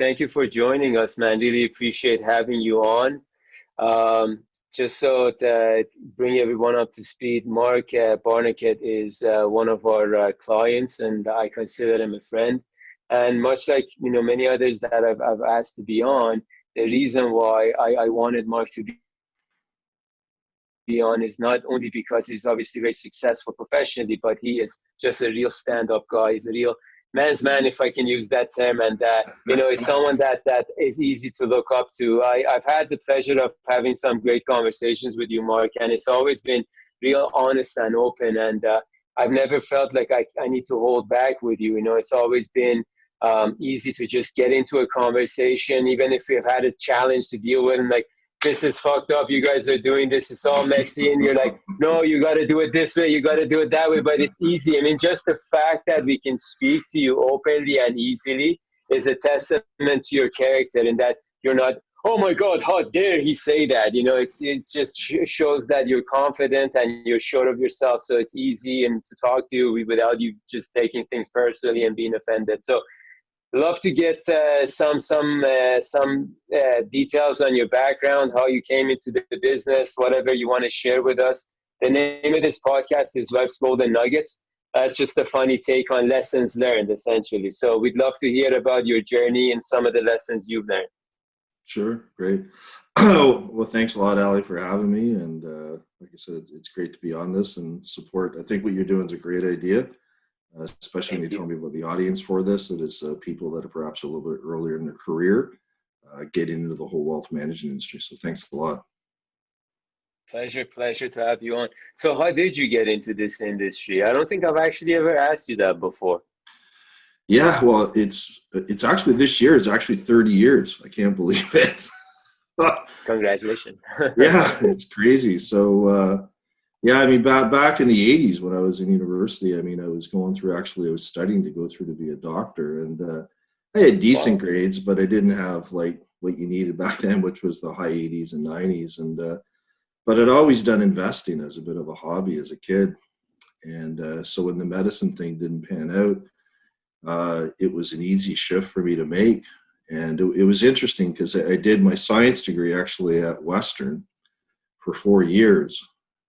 Thank you for joining us, man. Really appreciate having you on. Just so that bring everyone up to speed, Mark Barnicutt is one of our clients, and I consider him a friend. And much like many others that I've asked to be on, the reason why I wanted Mark to be on is not only because he's obviously very successful professionally, but he is just a real stand-up guy. He's a real man's man, if I can use that term, and it's someone that is easy to look up to. I've had the pleasure of having some great conversations with you, Mark, and it's always been real honest and open, and I've never felt like I need to hold back with you. It's always been easy to just get into a conversation, even if we've had a challenge to deal with, and like, this is fucked up, you guys are doing this, it's all messy, and you're like, no, you got to do it this way, you got to do it that way, but it's easy. I mean, just the fact that we can speak to you openly and easily is a testament to your character, and that you're not, oh my God, how dare he say that? It's just shows that you're confident and you're sure of yourself, so it's easy and to talk to you without you just taking things personally and being offended. So love to get some details on your background, how you came into the business, whatever you want to share with us. The name of this podcast is Life's Golden Nuggets. That's just a funny take on lessons learned, essentially. So we'd love to hear about your journey and some of the lessons you've learned. Sure, great. Well, thanks a lot, Ali, for having me. And like I said, it's great to be on this and support. I think what you're doing is a great idea. Especially when you tell me about the audience for this, it is people that are perhaps a little bit earlier in their career getting into the whole wealth management industry. So thanks a lot. Pleasure to have you on. So how did you get into this industry? I don't think I've actually ever asked you that before. Yeah, well, it's actually this year, it's actually 30 years. I can't believe it. Congratulations. Yeah, it's crazy. So, yeah, I mean, back in the 80s when I was in university, I mean, I was studying to go through to be a doctor, and I had decent grades, but I didn't have like what you needed back then, which was the high 80s and 90s. And but I'd always done investing as a bit of a hobby as a kid. And so when the medicine thing didn't pan out, it was an easy shift for me to make. And it was interesting because I did my science degree actually at Western for 4 years.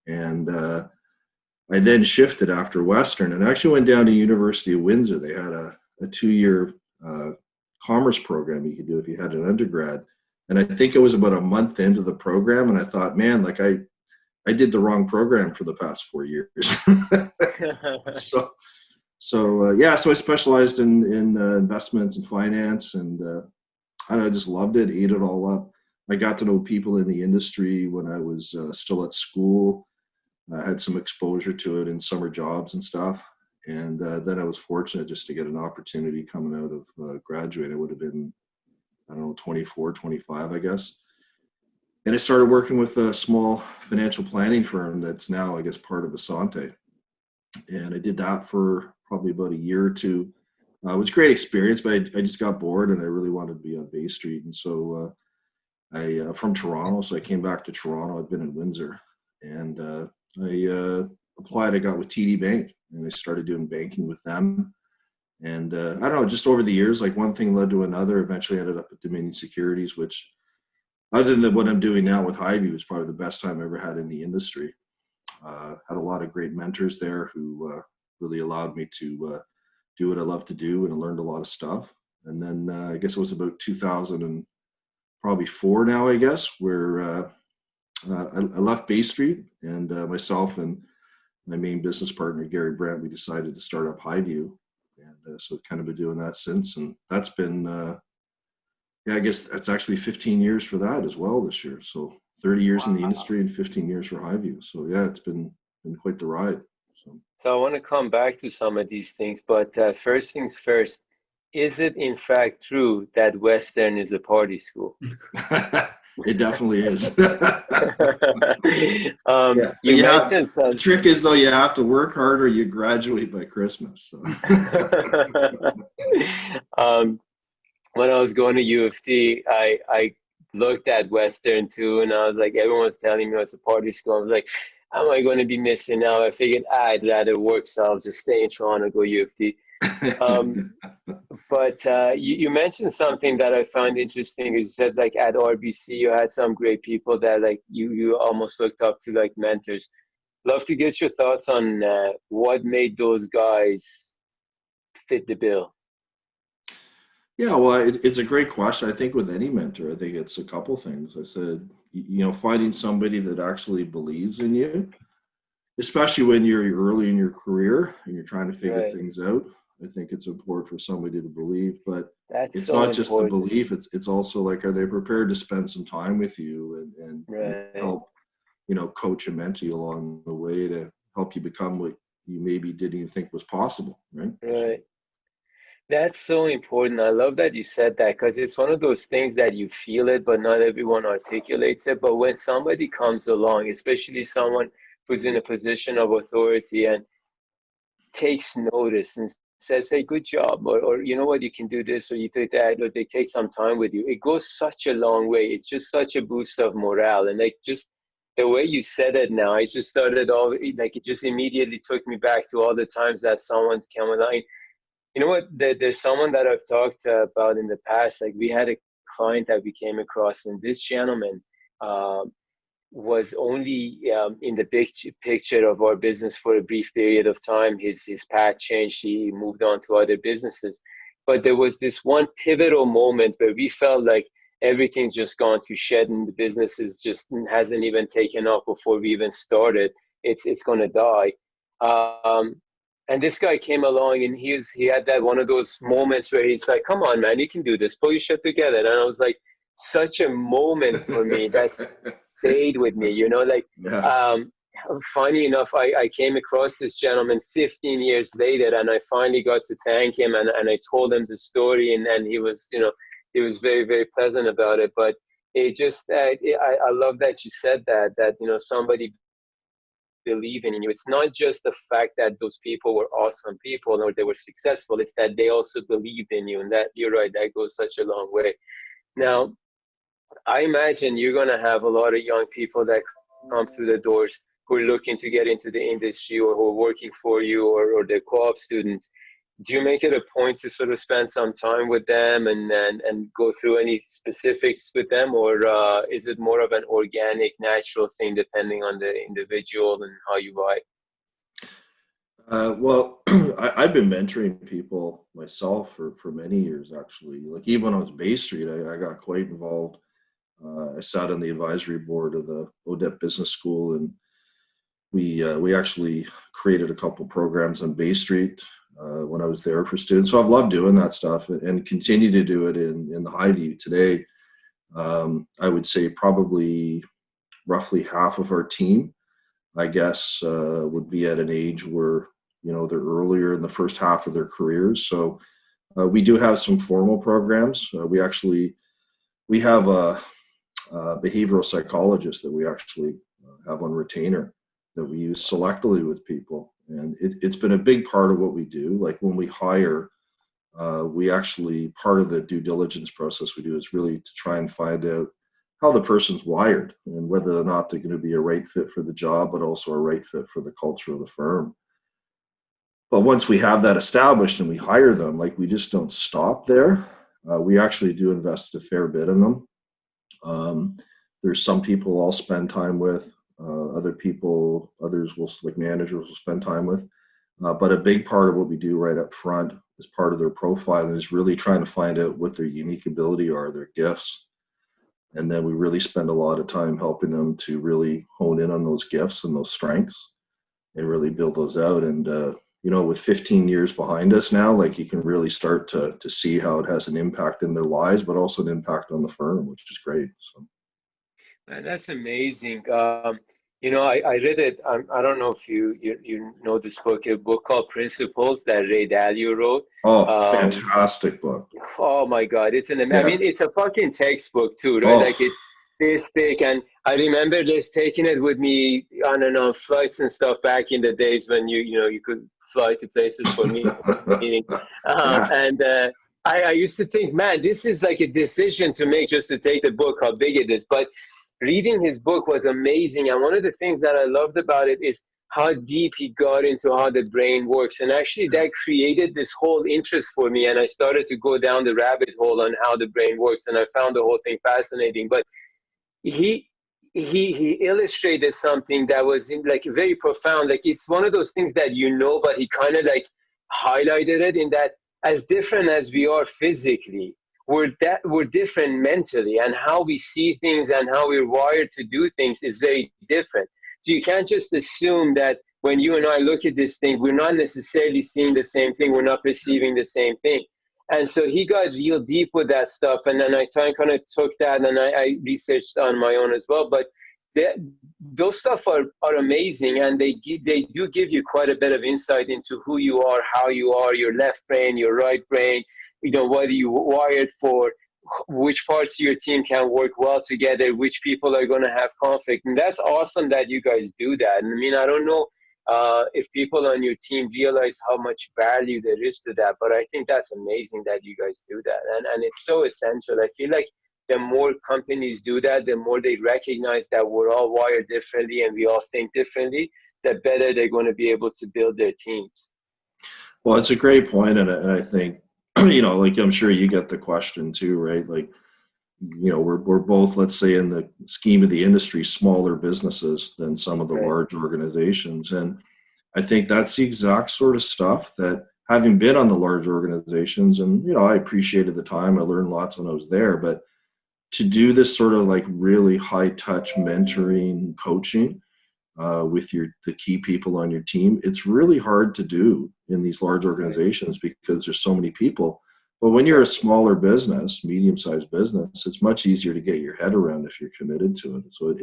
And I then shifted after Western and actually went down to University of Windsor. They had a 2-year commerce program you could do if you had an undergrad. And I think it was about a month into the program, and I thought, man, like I did the wrong program for the past 4 years. So I specialized in investments and finance, and I just loved it, ate it all up. I got to know people in the industry when I was still at school. I had some exposure to it in summer jobs and stuff. And then I was fortunate just to get an opportunity coming out of graduate. I would have been, 24, 25, I guess. And I started working with a small financial planning firm that's now, I guess, part of Asante. And I did that for probably about a year or two. It was a great experience, but I just got bored and I really wanted to be on Bay Street. And so from Toronto, so I came back to Toronto. I'd been in Windsor. And I applied. I got with TD Bank, and I started doing banking with them. And I don't know, just over the years, like one thing led to another. Eventually ended up at Dominion Securities, which, other than what I'm doing now with HighView, is probably the best time I ever had in the industry. Had a lot of great mentors there who really allowed me to do what I love to do, and I learned a lot of stuff. And then I guess it was about 2004 now, I guess, where I left Bay Street, and myself and my main business partner, Gary Brent, we decided to start up HighView. And so I've kind of been doing that since. And that's been, I guess that's actually 15 years for that as well this year. So 30 years in the industry and 15 years for HighView. So yeah, it's been quite the ride. So I want to come back to some of these things, but first things first, is it in fact true that Western is a party school? It definitely is. You mentioned the trick is, though, you have to work harder. You graduate by Christmas. So. When I was going to U of T, I looked at Western too, and I was like, everyone was telling me it's a party school. I was like, am I going to be missing out? I figured I'd rather work, so I'll just stay in Toronto, go U of T. But you mentioned something that I found interesting. You said like at RBC you had some great people that like you almost looked up to like mentors. Love to get your thoughts on what made those guys fit the bill. Yeah, well, it's a great question. I think with any mentor, I think it's a couple things. I said, finding somebody that actually believes in you, especially when you're early in your career and you're trying to figure Right. things out. I think it's important for somebody to believe, but That's it's so not just the important. belief. It's also like, are they prepared to spend some time with you and Right. help, coach and mentor you along the way to help you become what you maybe didn't even think was possible, right? So, Right. That's so important. I love that you said that because it's one of those things that you feel it, but not everyone articulates it. But when somebody comes along, especially someone who's in a position of authority and takes notice and says, "Hey, good job," or you know what, you can do this, or you did that, or they take some time with you, it goes such a long way. It's just such a boost of morale. And like just the way you said it now, I just started all like it just immediately took me back to all the times that someone's come along. You know what? There's someone that I've talked about in the past. Like we had a client that we came across, and this gentleman um, was only in the big picture of our business for a brief period of time. His path changed. He moved on to other businesses, but there was this one pivotal moment where we felt like everything's just gone to shed, and the business is just hasn't even taken off before we even started. It's going to die. Um, and this guy came along, and he had that one of those moments where he's like, "Come on, man, you can do this. Pull your shit together." And I was like, such a moment for me. That's stayed with me, like yeah. um funny enough, I came across this gentleman 15 years later, and I finally got to thank him, and I told him the story, and he was he was very, very pleasant about it. But it just I love that you said that somebody believing in you. It's not just the fact that those people were awesome people or they were successful, it's that they also believed in you. And that, you're right, that goes such a long way. Now I imagine you're going to have a lot of young people that come through the doors who are looking to get into the industry, or who are working for you, or they're co-op students. Do you make it a point to sort of spend some time with them and go through any specifics with them, or is it more of an organic, natural thing depending on the individual and how you vibe? Well, I've been mentoring people myself for many years, actually. Like even when I was Bay Street, I got quite involved. I sat on the advisory board of the ODEP Business School, and we actually created a couple programs on Bay Street when I was there for students. So I've loved doing that stuff and continue to do it in the HighView today. I would say probably roughly half of our team, I guess, would be at an age where they're earlier in the first half of their careers. So we do have some formal programs. We have a behavioral psychologist that we actually have on retainer that we use selectively with people, and it's been a big part of what we do. Like when we hire, we actually, part of the due diligence process we do is really to try and find out how the person's wired and whether or not they're going to be a right fit for the job, but also a right fit for the culture of the firm. But once we have that established and we hire them, like we just don't stop there. We actually do invest a fair bit in them. There's some people I'll spend time with, others will, like managers, will spend time with. But a big part of what we do right up front as part of their profile is really trying to find out what their unique ability are, their gifts. And then we really spend a lot of time helping them to really hone in on those gifts and those strengths and really build those out. And, with 15 years behind us now, like you can really start to see how it has an impact in their lives, but also an impact on the firm, which is great. So. Man, that's amazing. I read it. I don't know if you know this book, a book called Principles that Ray Dalio wrote. Oh, Um, fantastic book. oh my God, I Yeah. mean, it's a fucking textbook too, right? Oh, Like it's this thick, and I remember just taking it with me on and on flights and stuff back in the days when you could fly to places for meetings, yeah. and I used to think, man, this is like a decision to make just to take the book, how big it is, but reading his book was amazing. And one of the things that I loved about it is how deep he got into how the brain works. And actually that created this whole interest for me. And I started to go down the rabbit hole on how the brain works. And I found the whole thing fascinating. But he he illustrated something that was like very profound. Like it's one of those things that but he kind of like highlighted it in that as different as we are physically, we're different mentally, and how we see things and how we're wired to do things is very different. So you can't just assume that when you and I look at this thing, we're not necessarily seeing the same thing, we're not perceiving the same thing. And so he got real deep with that stuff. And then I kind of took that and I researched on my own as well. But those stuff are amazing. And they do give you quite a bit of insight into who you are, how you are, your left brain, your right brain, what are you wired for, which parts of your team can work well together, which people are going to have conflict. And that's awesome that you guys do that. And I mean, I don't know if people on your team realize how much value there is to that, but I think that's amazing that you guys do that, and it's so essential. I feel like the more companies do that, the more they recognize that we're all wired differently and we all think differently, the better they're going to be able to build their teams. Well, it's a great point, and I think like I'm sure you get the question too, right? Like, we're both, let's say, in the scheme of the industry, smaller businesses than some of the large organizations. And I think that's the exact sort of stuff that, having been on the large organizations, and, I appreciated the time, I learned lots when I was there, but to do this sort of like really high touch mentoring, coaching with the key people on your team, it's really hard to do in these large organizations because there's so many people. But when you're a smaller business, medium-sized business, it's much easier to get your head around if you're committed to it. So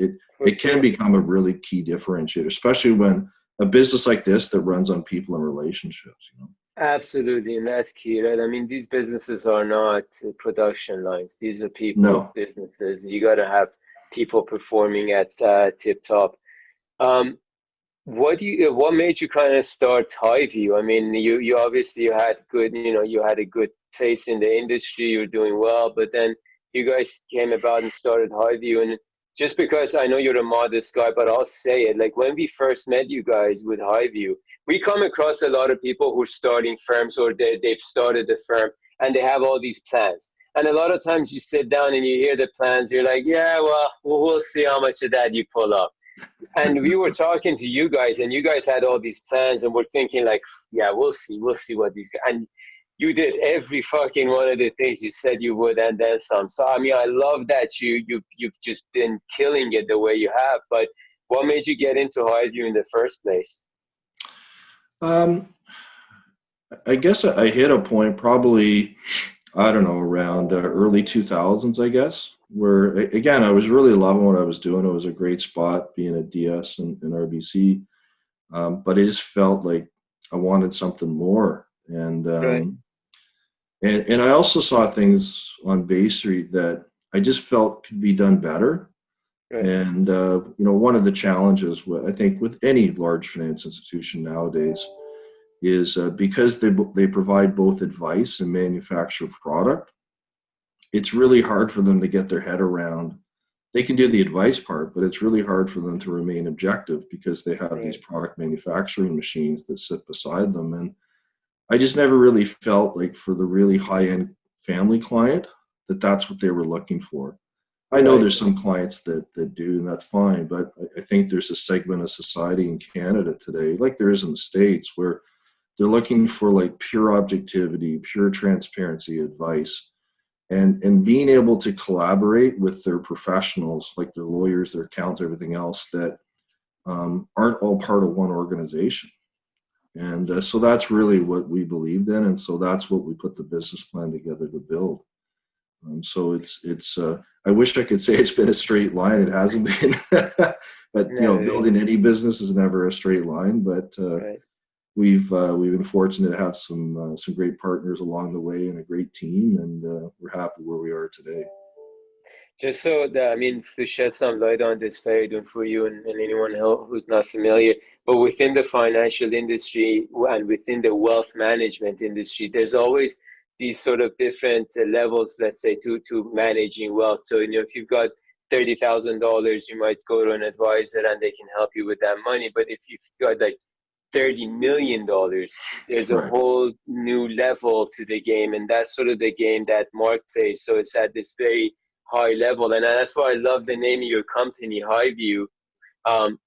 it can become a really key differentiator, especially when a business like this that runs on people and relationships. Absolutely, and that's key, right? I mean, these businesses are not production lines. These are people businesses. You got to have people performing at tip top. What made you kind of start HighView? I mean, you obviously had you had a good place in the industry, you're doing well, but then you guys came about and started HighView. And just because I know you're a modest guy, but I'll say it, like when we first met you guys with HighView, we come across a lot of people who are starting firms, or they've started a firm and they have all these plans. And a lot of times you sit down and you hear the plans, you're like, yeah, well, we'll see how much of that you pull up. And we were talking to you guys, and you guys had all these plans, and we're thinking like, yeah, we'll see what these guys, and you did every fucking one of the things you said you would, and then some. So I mean, I love that you've just been killing it the way you have. But what made you get into HighView in the first place? I guess I hit a point probably, I don't know, around early 2000s, I guess, where, again, I was really loving what I was doing. It was a great spot being at DS and RBC, but I just felt like I wanted something more. And and I also saw things on Bay Street that I just felt could be done better. Right. And, one of the challenges, I think, with any large finance institution nowadays is because they provide both advice and manufacture product, it's really hard for them to get their head around. They can do the advice part, but it's really hard for them to remain objective because they have these product manufacturing machines that sit beside them. And I just never really felt like, for the really high-end family client, that's what they were looking for. I know there's some clients that do, and that's fine, but I think there's a segment of society in Canada today, like there is in the States, where they're looking for like pure objectivity, pure transparency advice, and being able to collaborate with their professionals, like their lawyers, their accountants, everything else, that aren't all part of one organization. And so that's really what we believed in, and so that's what we put the business plan together to build. So it's I wish I could say it's been a straight line. It hasn't been, but building any business is never a straight line. But we've been fortunate to have some great partners along the way and a great team, and we're happy where we are today. Just so that, I mean, to shed some light on this, Faridun, for you and anyone else who's not familiar, but within the financial industry and within the wealth management industry, there's always these sort of different levels, let's say, to managing wealth. So, if you've got $30,000, you might go to an advisor and they can help you with that money. But if you've got like $30 million, there's a Correct. whole new level to the game, and that's sort of the game that Mark plays. So it's at this very high level, and that's why I love the name of your company, HighView, um,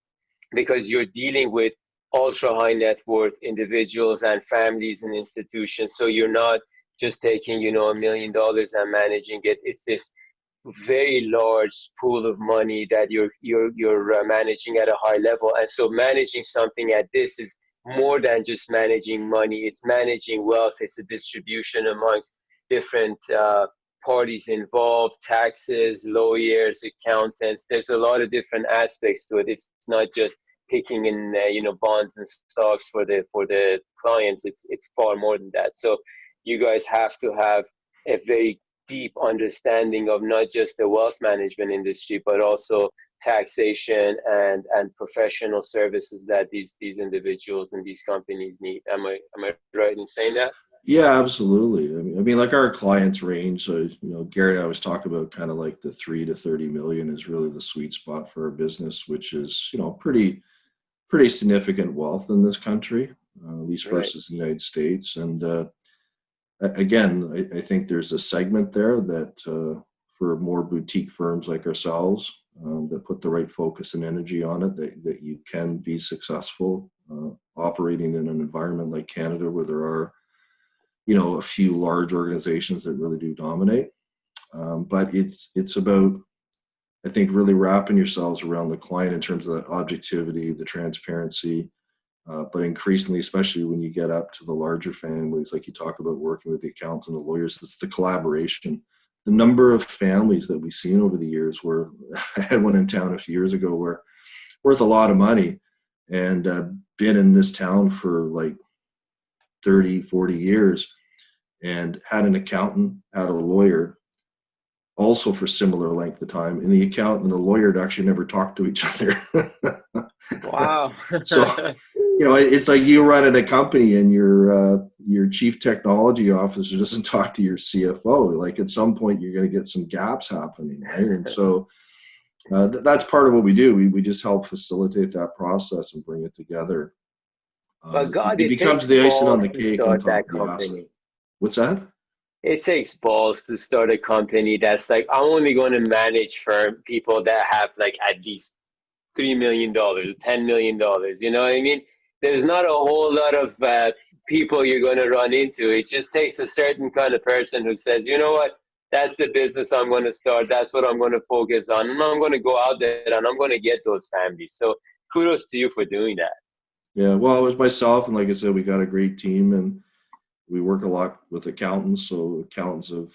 because you're dealing with ultra high net worth individuals and families and institutions. So you're not just taking, $1 million and managing it. It's this very large pool of money that you're managing at a high level. And so managing something at this is more than just managing money. It's managing wealth. It's a distribution amongst different parties involved, taxes, lawyers, accountants. There's a lot of different aspects to it. It's not just picking in bonds and stocks for the clients. It's far more than that. So you guys have to have a very deep understanding of not just the wealth management industry, but also taxation and professional services that these individuals and these companies need. Am I right in saying that? Yeah, absolutely. I mean, like our clients range. So, Gary and I always talk about kind of like the 3 to 30 million is really the sweet spot for our business, which is, pretty significant wealth in this country, at least Right. versus the United States. And again, I think there's a segment there that for more boutique firms like ourselves that put the right focus and energy on it, that you can be successful operating in an environment like Canada where there are a few large organizations that really do dominate. But it's about, I think, really wrapping yourselves around the client in terms of the objectivity, the transparency, but increasingly, especially when you get up to the larger families, like you talk about working with the accountants and the lawyers, it's the collaboration. The number of families that we've seen over the years where I had one in town a few years ago where worth a lot of money and been in this town for like 30, 40 years and had an accountant, had a lawyer also for similar length of time. And the accountant and the lawyer had actually never talked to each other. Wow. So, it's like you running a company and your chief technology officer doesn't talk to your CFO. Like at some point you're going to get some gaps happening, right? And so that's part of what we do. We just help facilitate that process and bring it together. But God, It it becomes takes the icing on balls the to cake on start top that of the asset. company. What's that? It takes balls to start a company that's like, I'm only going to manage for people that have like at least $3 million, $10 million. You know what I mean? There's not a whole lot of people you're going to run into. It just takes a certain kind of person who says, you know what? That's the business I'm going to start. That's what I'm going to focus on. And I'm going to go out there and I'm going to get those families. So kudos to you for doing that. Yeah, well, it was myself, and like I said, we got a great team, and we work a lot with accountants. So accountants have,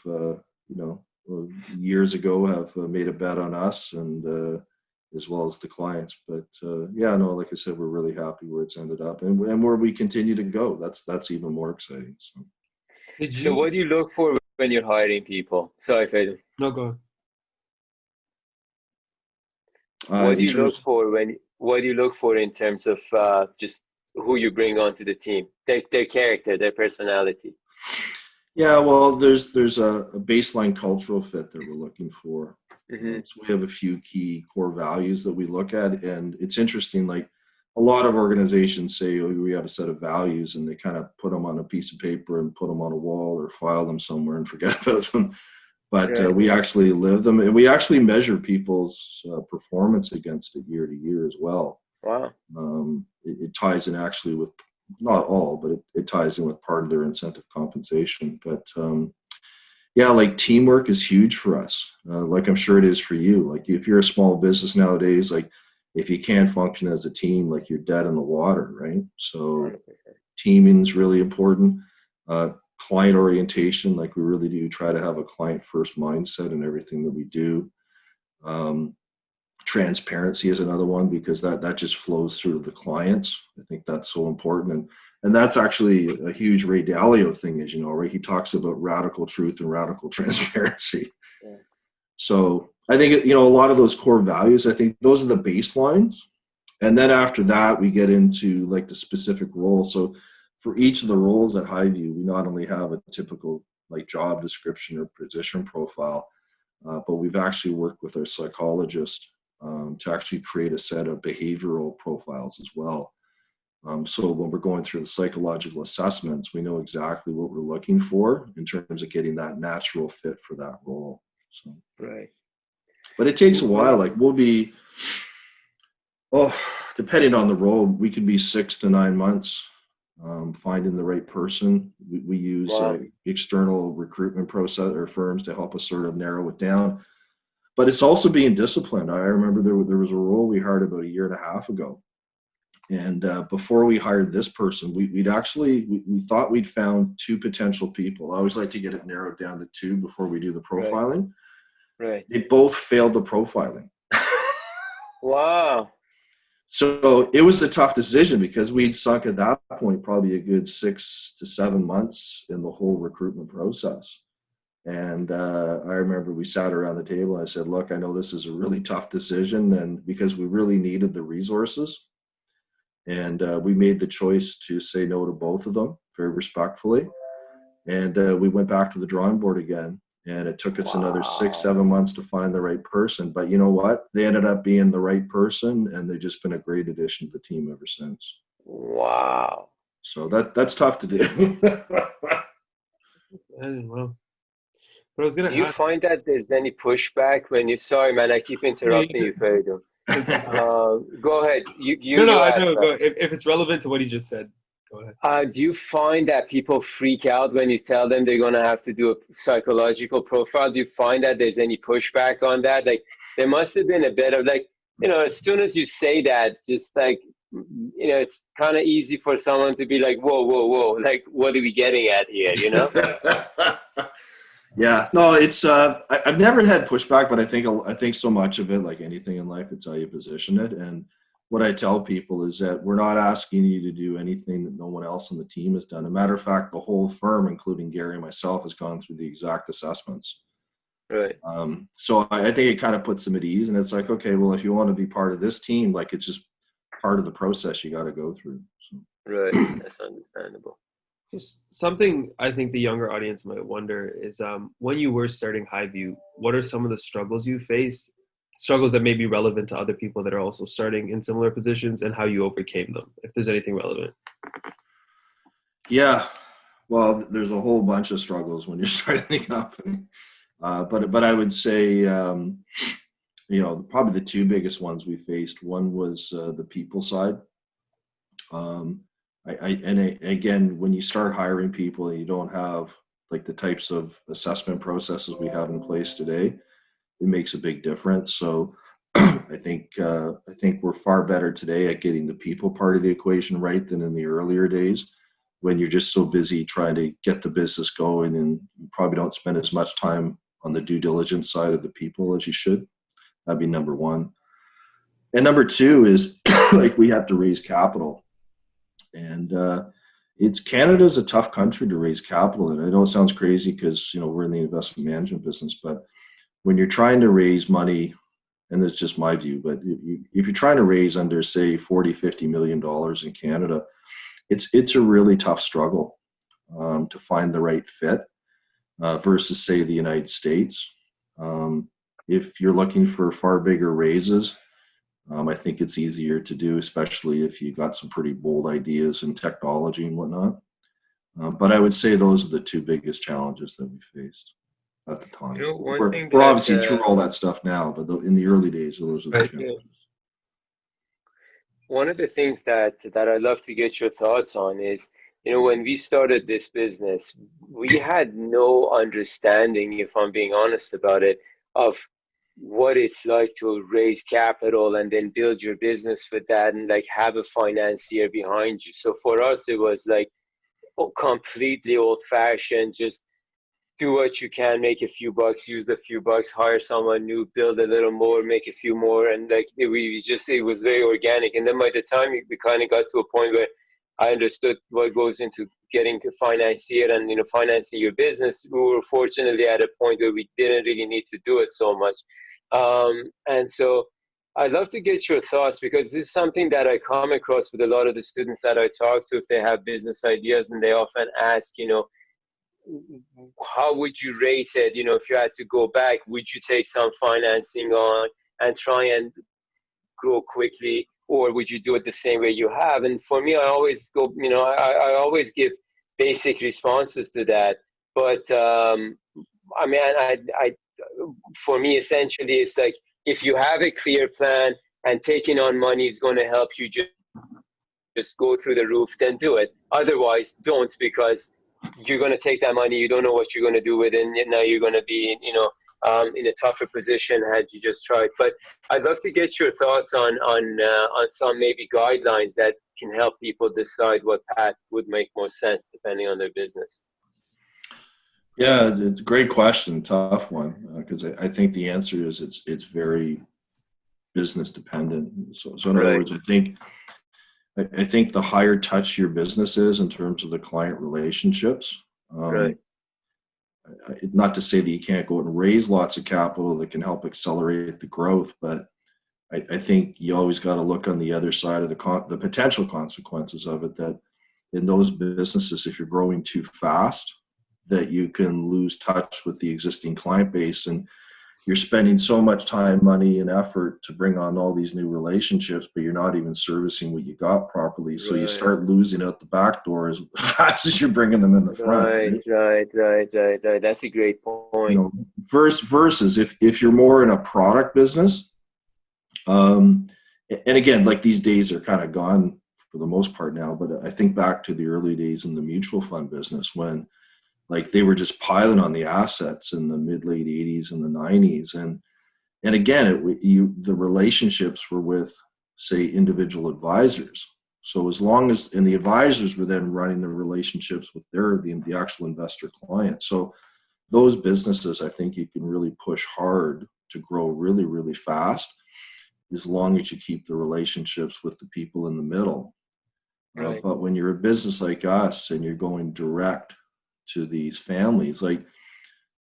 years ago have made a bet on us, and as well as the clients. But like I said, we're really happy where it's ended up, and where we continue to go. That's even more exciting. So what do you look for when you're hiring people? Sorry, Faden. No, go ahead. What do you look for in terms of just who you bring onto the team, their character, their personality? Yeah, well, there's a baseline cultural fit that we're looking for. Mm-hmm. So we have a few key core values that we look at, and it's interesting. Like a lot of organizations say, "Oh, we have a set of values," and they kind of put them on a piece of paper and put them on a wall or file them somewhere and forget about them. But Right. we actually live them, and we actually measure people's performance against it year to year as well. Wow. It ties in actually with, not all, but it ties in with part of their incentive compensation. But like teamwork is huge for us. Like I'm sure it is for you. Like if you're a small business nowadays, like if you can't function as a team, like you're dead in the water, right? So 100%. teaming is really important. Client orientation, like we really do try to have a client first mindset in everything that we do. Transparency is another one, because that just flows through to the clients. I think that's so important. And that's actually a huge Ray Dalio thing, as you know, right? He talks about radical truth and radical transparency. Yeah. So I think, a lot of those core values, I think those are the baselines. And then after that, we get into like the specific role. So for each of the roles at HighView, we not only have a typical like job description or position profile, but we've actually worked with our psychologist to actually create a set of behavioral profiles as well. So when we're going through the psychological assessments, we know exactly what we're looking for in terms of getting that natural fit for that role. So, Right. but it takes a while. Like we'll be, depending on the role, we could be 6 to 9 months finding the right person. We use external recruitment process or firms to help us sort of narrow it down. But it's also being disciplined. I remember there was a role we hired about 1.5 years ago. And before we hired this person, we thought we'd found 2 potential people. I always like to get it narrowed down to 2 before we do the profiling. Right. They both failed the profiling. Wow. So it was a tough decision because we'd sunk at that point probably a good 6 to 7 months in the whole recruitment process. And I remember we sat around the table and I said, look, I know this is a really tough decision, and because we really needed the resources. And we made the choice to say no to both of them very respectfully. And we went back to the drawing board again. And it took us another 6, 7 months to find the right person. But you know what? They ended up being the right person, and they've just been a great addition to the team ever since. Wow. So that's tough to do. Well, but I was going to Do you ask. find that there's any pushback when you? Sorry, man, I keep interrupting you, Feridun. Go ahead. No, I know. Go. If it's relevant to what he just said, go ahead. Do you find that people freak out when you tell them they're going to have to do a psychological profile? Do you find that there's any pushback on that? Like, there must have been a bit of like, as soon as you say that, just like, it's kind of easy for someone to be like, whoa, like, what are we getting at here, Yeah, no, it's I've never had pushback, but I think so much of it, like anything in life, it's how you position it. And what I tell people is that we're not asking you to do anything that no one else on the team has done. As a matter of fact, the whole firm, including Gary and myself, has gone through the exact assessments. Right. So I think it kind of puts them at ease, and it's like, okay, well, if you want to be part of this team, like it's just part of the process you got to go through. So. Right, that's understandable. Just something I think the younger audience might wonder is when you were starting HighView, what are some of the struggles you faced, struggles that may be relevant to other people that are also starting in similar positions, and how you overcame them, if there's anything relevant? Yeah, well, there's a whole bunch of struggles when you're starting a company. But I would say, probably the 2 biggest ones we faced. One was the people side. Again, when you start hiring people and you don't have like the types of assessment processes we have in place today, it makes a big difference. So I think we're far better today at getting the people part of the equation right than in the earlier days, when you're just so busy trying to get the business going and you probably don't spend as much time on the due diligence side of the people as you should. That'd be number 1. And number 2 is like we have to raise capital. And Canada's a tough country to raise capital in. I know it sounds crazy because we're in the investment management business, but when you're trying to raise money, and it's just my view, but if you're trying to raise under say $40-50 million in Canada, it's a really tough struggle to find the right fit versus say the United States. If you're looking for far bigger raises, I think it's easier to do, especially if you got some pretty bold ideas in technology and whatnot. But I would say those are the 2 biggest challenges that we faced at the time. We're obviously through all that stuff now, but in the early days, those are the challenges. One of the things that I'd love to get your thoughts on is, when we started this business, we had no understanding, if I'm being honest about it, of what it's like to raise capital and then build your business with that and like have a financier behind you. So for us, it was like completely old fashioned, just do what you can, make a few bucks, use the few bucks, hire someone new, build a little more, make a few more. And like, it was very organic. And then by the time we kind of got to a point where I understood what goes into getting a financier and, financing your business, we were fortunately at a point where we didn't really need to do it so much. And so I'd love to get your thoughts, because this is something that I come across with a lot of the students that I talk to if they have business ideas, and they often ask, how would you rate it? You know, if you had to go back, would you take some financing on and try and grow quickly, or would you do it the same way you have? And for me, I always go, you know, I always give basic responses to that. But I mean, for me, essentially, it's like if you have a clear plan and taking on money is going to help you just go through the roof, then do it. Otherwise, don't, because you're going to take that money. You don't know what you're going to do with it. And now you're going to be, you know, in a tougher position had you just tried. But I'd love to get your thoughts on some maybe guidelines that can help people decide what path would make more sense depending on their business. Yeah, it's a great question, tough one, because I think the answer is it's very business dependent. So in other words, I think the higher touch your business is in terms of the client relationships. Not to say that you can't go out and raise lots of capital that can help accelerate the growth, but I think you always got to look on the other side of the potential consequences of it. That in those businesses, if you're growing too fast, that you can lose touch with the existing client base, and you're spending so much time, money, and effort to bring on all these new relationships, but you're not even servicing what you got properly. So you start losing out the back door as fast as you're bringing them in the front. Right. That's a great point. You know, versus if you're more in a product business, and again, like these days are kind of gone for the most part now, but I think back to the early days in the mutual fund business when like they were just piling on the assets in the mid-late 80s and the 90s. And again, the relationships were with, say, individual advisors. So as long as, and the advisors were then running the relationships with the actual investor client. So those businesses, I think you can really push hard to grow really, really fast as long as you keep the relationships with the people in the middle. But when you're a business like us and you're going direct to these families, like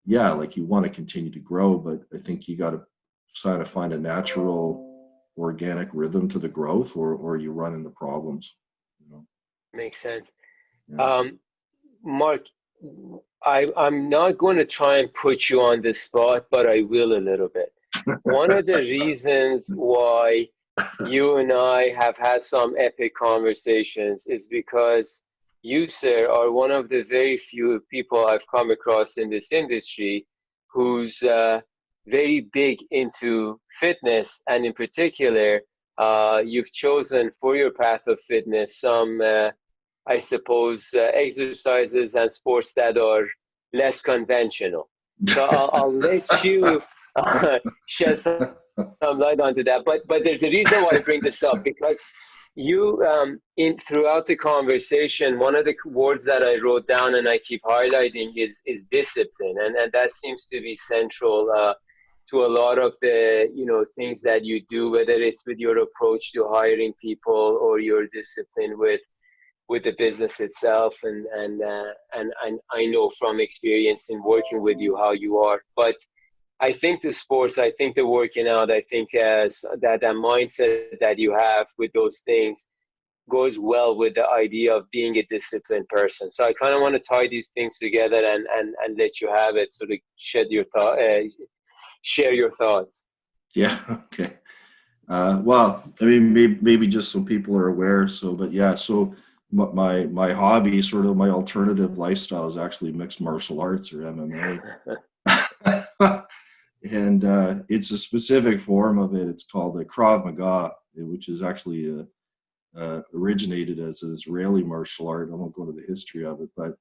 you want to continue to grow, but I think you got to try to find a natural organic rhythm to the growth, or you run into problems, you know. Makes sense. Mark, I'm not going to try and put you on the spot, but I will a little bit. One of the reasons why you and I have had some epic conversations is because you, sir, are one of the very few people I've come across in this industry who's very big into fitness, and in particular, you've chosen for your path of fitness some, I suppose, exercises and sports that are less conventional. So I'll let you shed some light onto that. But there's a reason why I bring this up, because you, throughout the conversation, one of the words that I wrote down and I keep highlighting is discipline, and that seems to be central to a lot of the things that you do, whether it's with your approach to hiring people or your discipline with the business itself. And I know from experience in working with you how you are, but I think the sports, I think the working out, I think that mindset that you have with those things goes well with the idea of being a disciplined person. So I kind of want to tie these things together and let you have it, sort of share your thoughts. Yeah. Okay. Well, I mean, maybe just so people are aware. So my hobby, sort of my alternative lifestyle, is actually mixed martial arts, or MMA. And it's a specific form of it. It's called a Krav Maga, which is actually originated as an Israeli martial art. I won't go into the history of it, but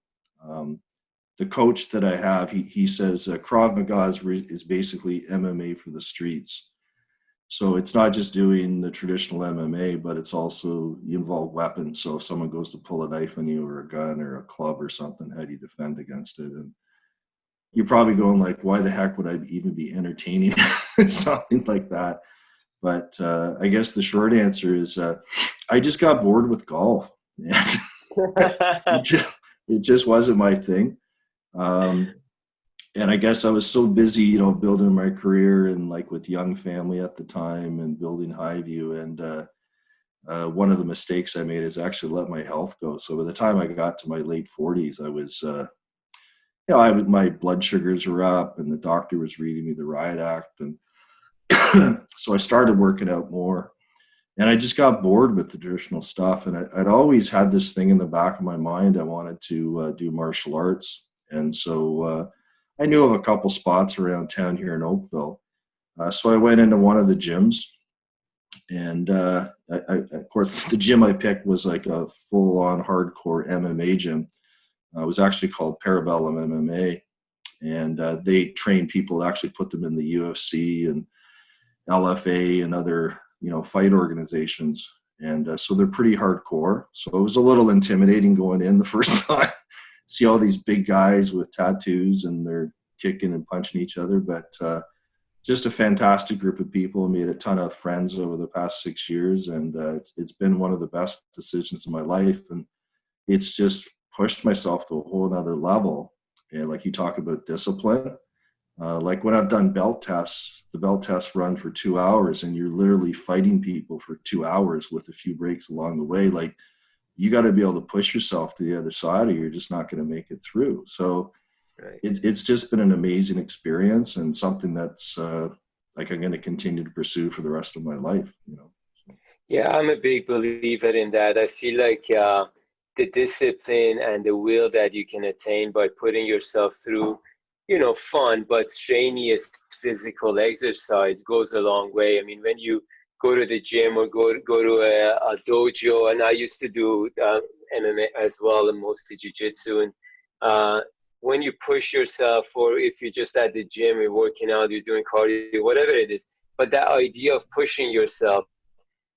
the coach that I have, he says Krav Maga is basically MMA for the streets. So it's not just doing the traditional MMA, but it's also, you involve weapons. So if someone goes to pull a knife on you, or a gun or a club or something, how do you defend against it? And you're probably going like, why the heck would I even be entertaining something like that? But I guess the short answer is I just got bored with golf. It just wasn't my thing. And I guess I was so busy, building my career and like with young family at the time and building HighView. And one of the mistakes I made is actually let my health go. So by the time I got to my late 40s, I was my blood sugars were up, and the doctor was reading me the riot act, and so I started working out more. And I just got bored with the traditional stuff. And I'd always had this thing in the back of my mind. I wanted to do martial arts. And so I knew of a couple spots around town here in Oakville. So I went into one of the gyms. And of course, the gym I picked was like a full-on hardcore MMA gym. It was actually called Parabellum MMA. And they train people to actually put them in the UFC and LFA and other fight organizations. And so they're pretty hardcore. So it was a little intimidating going in the first time. See all these big guys with tattoos and they're kicking and punching each other. But just a fantastic group of people. I made a ton of friends over the past 6 years. And it's been one of the best decisions of my life. And it's just pushed myself to a whole nother level. And like you talk about discipline. Like when I've done belt tests, the belt tests run for 2 hours and you're literally fighting people for 2 hours with a few breaks along the way. Like you got to be able to push yourself to the other side or you're just not going to make it through. So Right. it's just been an amazing experience and something that's like I'm going to continue to pursue for the rest of my life. Yeah, I'm a big believer in that. I feel like the discipline and the will that you can attain by putting yourself through, fun but strenuous physical exercise goes a long way. I mean, when you go to the gym or go to a dojo, and I used to do MMA as well, and mostly jiu-jitsu, and when you push yourself, or if you're just at the gym, you're working out, you're doing cardio, whatever it is, but that idea of pushing yourself,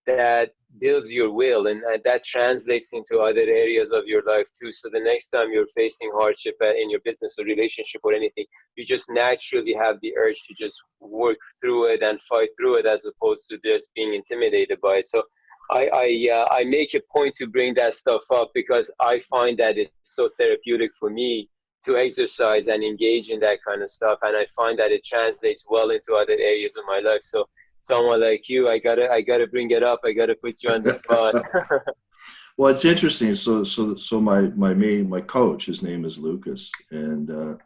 that builds your will, and that translates into other areas of your life too. So the next time you're facing hardship in your business or relationship or anything, you just naturally have the urge to just work through it and fight through it, as opposed to just being intimidated by it. So I make a point to bring that stuff up because I find that it's so therapeutic for me to exercise and engage in that kind of stuff, and I find that it translates well into other areas of my life. So someone like you, I gotta bring it up. I gotta put you on the spot. Well, it's interesting. So my coach, his name is Lucas, and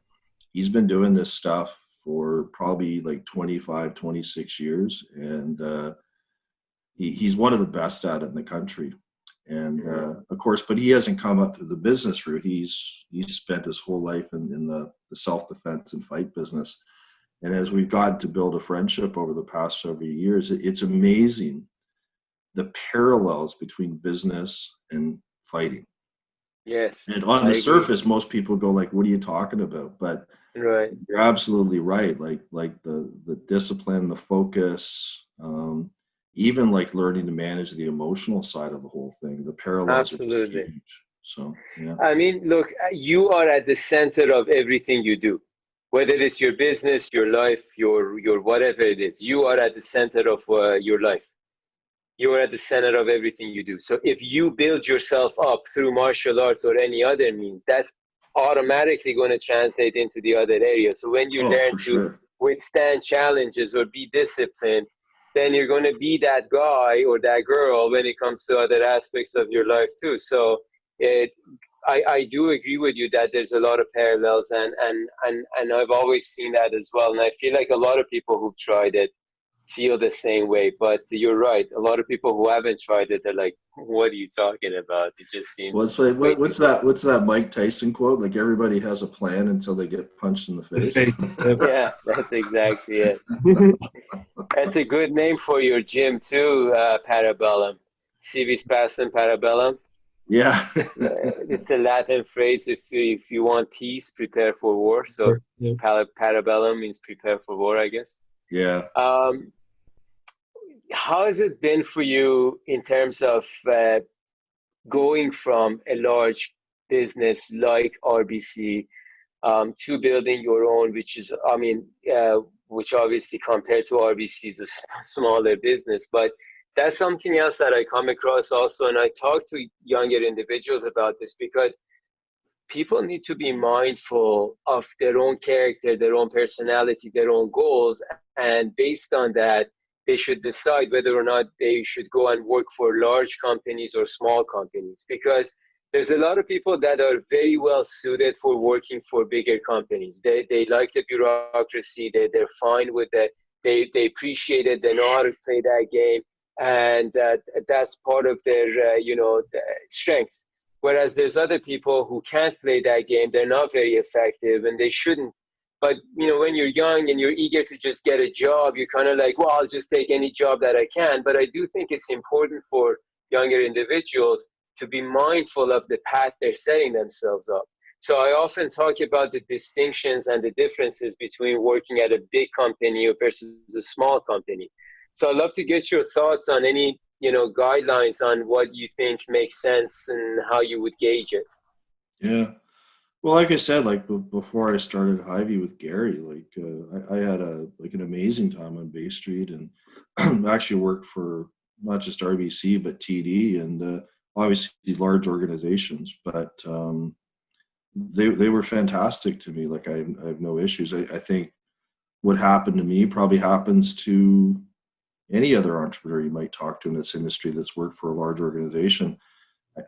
he's been doing this stuff for probably like 25, 26 years, and he's one of the best at it in the country. And of course, but he hasn't come up through the business route. He's spent his whole life in the self-defense and fight business. And as we've gotten to build a friendship over the past several years, it's amazing the parallels between business and fighting. Yes. And on the surface, most people go like, "What are you talking about?" But right, you're absolutely right. Like the discipline, the focus, even like learning to manage the emotional side of the whole thing. The parallels are just absolutely. huge. So yeah. I mean, look, you are at the center of everything you do, whether it's your business, your life, your whatever it is. You are at the center of your life. You are at the center of everything you do. So if you build yourself up through martial arts or any other means, that's automatically going to translate into the other areas. So when you learn For to sure. withstand challenges or be disciplined, then you're going to be that guy or that girl when it comes to other aspects of your life too. So I do agree with you that there's a lot of parallels, and I've always seen that as well. And I feel like a lot of people who've tried it feel the same way. But you're right. A lot of people who haven't tried it, they're like, "What are you talking about? It just seems." Well, it's like what's that Mike Tyson quote? Like everybody has a plan until they get punched in the face. Yeah, that's exactly it. That's a good name for your gym too, Parabellum. Civis Pacem Parabellum. Yeah. It's a Latin phrase. If you want peace, prepare for war. So Yeah. Parabellum means prepare for war, I guess. Yeah. How has it been for you in terms of going from a large business like RBC to building your own, which is, I mean, which obviously compared to RBC is a smaller business, but that's something else that I come across also. And I talk to younger individuals about this because people need to be mindful of their own character, their own personality, their own goals. And based on that, they should decide whether or not they should go and work for large companies or small companies. Because there's a lot of people that are very well suited for working for bigger companies. They like the bureaucracy. They're fine with it. They appreciate it. They know how to play that game, and that's part of their strengths. Whereas there's other people who can't play that game. They're not very effective, and they shouldn't. But when you're young and you're eager to just get a job, you're kind of like, well, I'll just take any job that I can. But I do think it's important for younger individuals to be mindful of the path they're setting themselves up. So I often talk about the distinctions and the differences between working at a big company versus a small company. So I'd love to get your thoughts on any, guidelines on what you think makes sense and how you would gauge it. Yeah. Well, like I said, like before I started HighView with Gary, I had an amazing time on Bay Street, and actually worked for not just RBC but TD, and obviously large organizations. But they were fantastic to me. Like I have no issues. I think what happened to me probably happens to any other entrepreneur you might talk to in this industry that's worked for a large organization.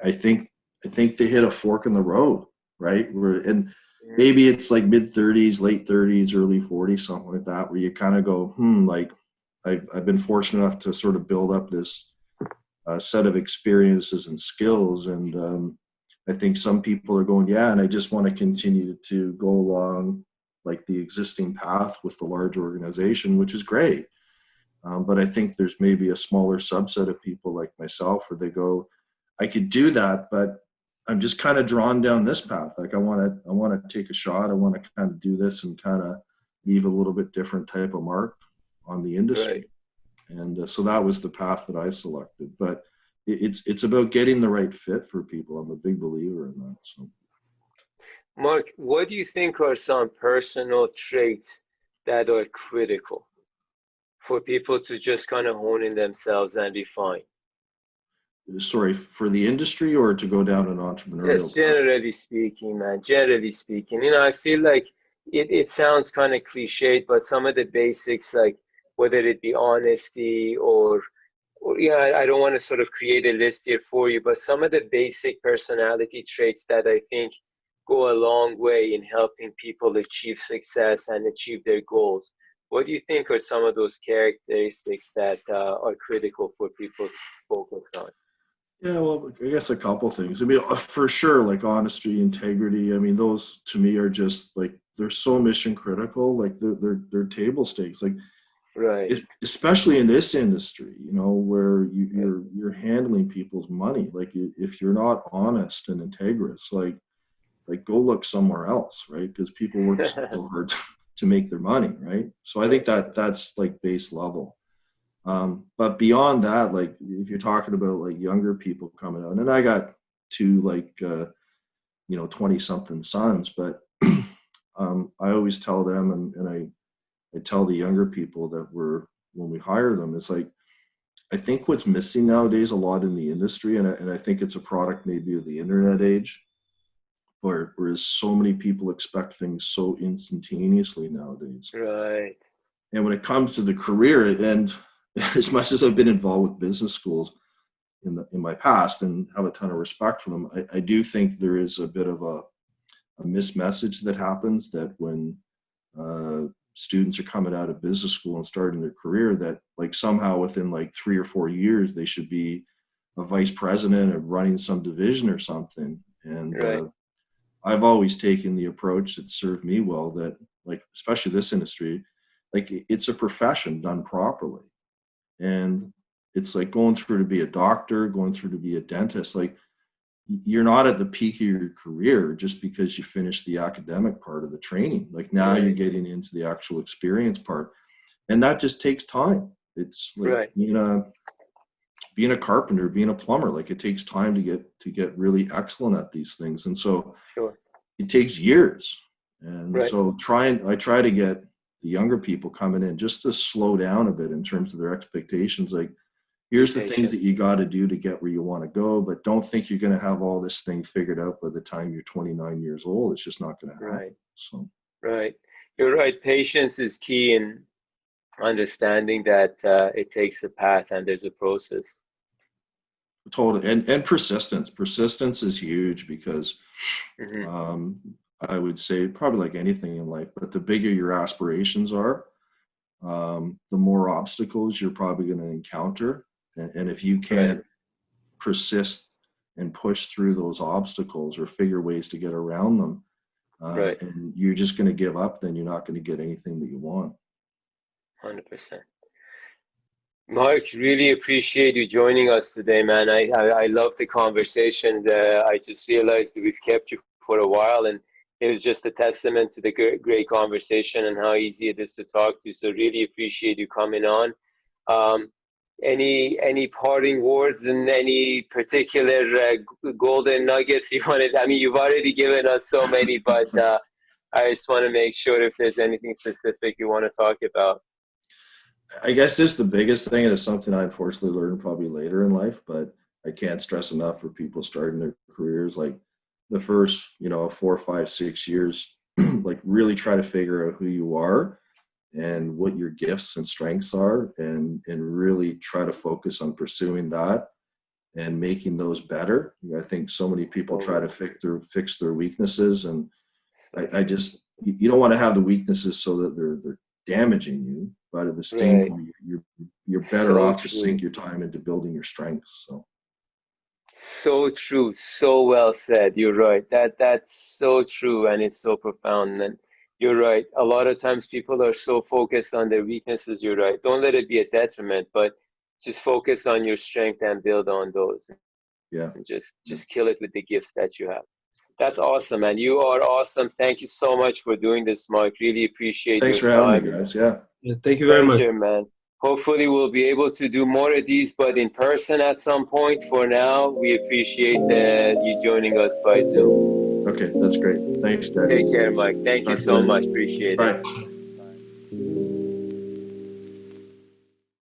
I think they hit a fork in the road, right? And maybe it's like mid-30s, late 30s, early 40s, something like that, where you kind of go, like I've been fortunate enough to sort of build up this set of experiences and skills, and I think some people are going, yeah, and I just want to continue to go along like the existing path with the large organization, which is great. But I think there's maybe a smaller subset of people like myself where they go, I could do that, but I'm just kind of drawn down this path. Like I want to take a shot. I want to kind of do this and kind of leave a little bit different type of mark on the industry. Right. And so that was the path that I selected. But it's about getting the right fit for people. I'm a big believer in that. So, Mark, what do you think are some personal traits that are critical for people to just kind of hone in themselves and be fine? Sorry, for the industry or to go down an entrepreneurial path? Generally speaking, man. Generally speaking, I feel like it sounds kind of cliched, but some of the basics, like whether it be honesty or I don't want to sort of create a list here for you, but some of the basic personality traits that I think go a long way in helping people achieve success and achieve their goals. What do you think are some of those characteristics that are critical for people to focus on? Yeah, well, I guess a couple things. I mean, for sure, like honesty, integrity. I mean, those to me are just like, they're so mission critical. Like they're table stakes. Like, right. Especially in this industry, where you're handling people's money. Like if you're not honest and integrous, like go look somewhere else, right? Because people work so hard to make their money, right? So I think that's like base level. But beyond that, like if you're talking about like younger people coming out, and I got two 20 something sons, but I always tell them, and I tell the younger people that when we hire them, it's like, I think what's missing nowadays a lot in the industry, and I think it's a product maybe of the internet age, whereas so many people expect things so instantaneously nowadays. Right. And when it comes to the career, and as much as I've been involved with business schools in my past and have a ton of respect for them, I do think there is a bit of a mismessage that happens, that when students are coming out of business school and starting their career, that like somehow within like 3 or 4 years they should be a vice president or running some division or something. And right. I've always taken the approach that served me well, that like, especially this industry, like it's a profession done properly. And it's like going through to be a doctor, going through to be a dentist. Like you're not at the peak of your career just because you finished the academic part of the training. Like now you're getting into the actual experience part, and that just takes time. It's like being a carpenter, being a plumber. Like it takes time to get really excellent at these things, and so it takes years. And so I try to get the younger people coming in just to slow down a bit in terms of their expectations. Like, here's the things that you got to do to get where you want to go, but don't think you're going to have all this thing figured out by the time you're 29 years old. It's just not going to happen. Right. You're right. Patience is key in understanding that it takes a path and there's a process. Totally. And persistence. Persistence is huge because Mm-hmm. I would say probably like anything in life, but the bigger your aspirations are, the more obstacles you're probably going to encounter. And if you Right. can't persist and push through those obstacles or figure ways to get around them, Right. and you're just going to give up, then you're not going to get anything that you want. 100%. Mark, really appreciate you joining us today, man. I love the conversation. I just realized that we've kept you for a while, and it was just a testament to the great conversation and how easy it is to talk to. So really appreciate you coming on. Um, any parting words and any particular golden nuggets you wanted? I mean, you've already given us so many, but I just want to make sure if there's anything specific you want to talk about. I guess just the biggest thing, and it's something I unfortunately learned probably later in life, but I can't stress enough for people starting their careers, like the first, 4, 5, 6 years, like really try to figure out who you are and what your gifts and strengths are, and really try to focus on pursuing that and making those better. I think so many people try to fix their weaknesses, and I just, you don't want to have the weaknesses so that they're damaging you, but at the same Right. point, you're better So off to true. sink your time into building your strengths. So So true. So well said. You're right. That's so true, and it's so profound. And you're right. A lot of times people are so focused on their weaknesses. You're right. Don't let it be a detriment, but just focus on your strength and build on those, yeah, and just kill it with the gifts that you have. That's awesome, man. You are awesome. Thank you so much for doing this, Mike. Really appreciate thanks your for having me, time. guys. Yeah, Yeah, thank you very much. Pleasure, man. Hopefully, we'll be able to do more of these, but in person at some point. For now, we appreciate you joining us by Zoom. okay, that's great. Thanks, guys. Take care, Mike. Thank you Talk to you so later. much. Appreciate it. Bye.